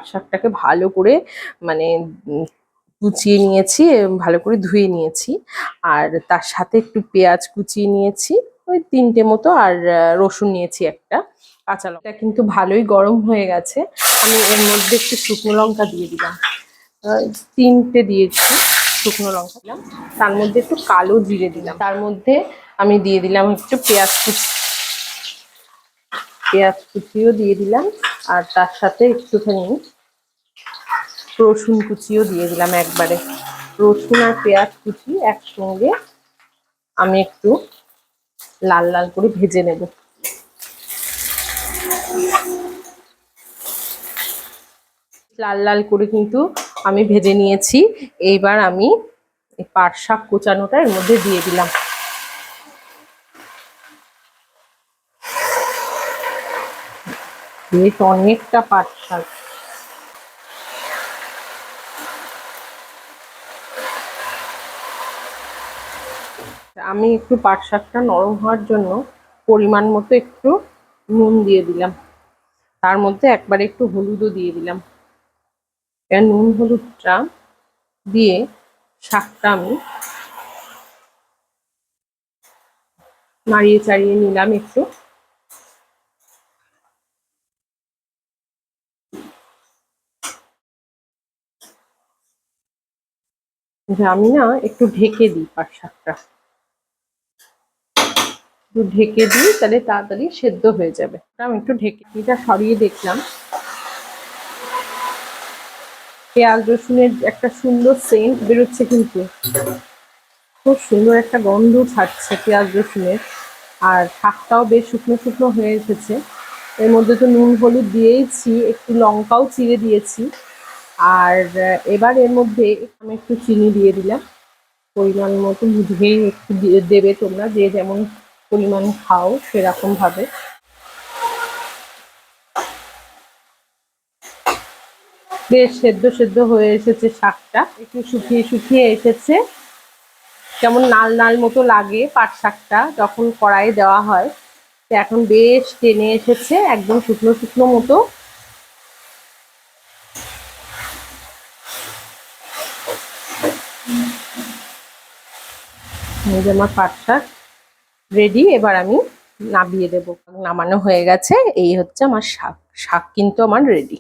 শাকটাকে ভালো করে মানে কুচিয়ে নিয়েছি, ভালো করে ধুয়ে নিয়েছি। আর তার সাথে একটু পেঁয়াজ কুচিয়ে নিয়েছি, ওই 3টে মতো, আর রসুন নিয়েছি একটা, কাঁচা লঙ্কা। কিন্তু ভালোই গরম হয়ে গেছে। আমি এর মধ্যে একটু শুকনো লঙ্কা দিয়ে দিলাম, 3টে দিয়েছি শুকনো লঙ্কা দিলাম। তার মধ্যে একটু কালো জিরে দিলাম। তার মধ্যে আমি দিয়ে দিলাম একটু পেঁয়াজ কুচিও দিয়ে দিলাম। আর তার সাথে একটুখানি রসুন কুচিও দিয়ে দিলাম একবারে। রসুন আর পেঁয়াজ কুচি একসঙ্গে আমি একটু লাল লাল করে ভেজে নেব। লাল লাল করে কিন্তু আমি ভেজে নিয়েছি। এইবার আমি পাট শাক কোচানোটা এর মধ্যে দিয়ে দিলাম। বেশ অনেকটা পাট শাক। আমি একটু পাট শাকটা নরম হওয়ার জন্য পরিমাণ মতো একটু নুন দিয়ে দিলাম। তার মধ্যে একবারে একটু হলুদও দিয়ে দিলাম। নুন হলুদটা দিয়ে শাকটা আমি নাড়িয়ে চাড়িয়ে নিলাম একটু। আমি না একটু ঢেকে দিই পাট শাকটা, একটু ঢেকে দিই, তাহলে তাড়াতাড়ি সেদ্ধ হয়ে যাবে। আমি একটু ঢেকে এটা সরিয়ে দেখলাম, পেঁয়াজ রসুনের একটা সুন্দর সেন্ট বেরোচ্ছে, কিন্তু খুব সুন্দর একটা গন্ধ ছাড়ছে পেঁয়াজ রসুনের। আর শাকটাও বেশ শুকনো শুকনো হয়ে এসেছে। এর মধ্যে তো নুন হলুদ দিয়েইছি, একটু লঙ্কাও চিড়ে দিয়েছি। আর এবার এর মধ্যে আমি একটু চিনি দিয়ে দিলাম, পরিমাণ মতো বুঝেই একটু দেবে তোমরা, যে যেমন পরিমাণ খাও সেরকম ভাবে। বেশ সেদ্ধ সেদ্ধ হয়ে এসেছে শাকটা, একটু শুকিয়ে শুকিয়ে এসেছে, কেমন নাল নাল মতো লাগে পাট শাকটা যখন কড়াইয়ে দেওয়া হয়। তো এখন বেশ টেনে এসেছে, একদম শুকনো শুকনো মতো। আমার পাট শাক রেডি। এবার আমি নামিয়ে দেবো। নামানো হয়ে গেছে। এই হচ্ছে আমার শাক। শাক কিন্তু আমার রেডি।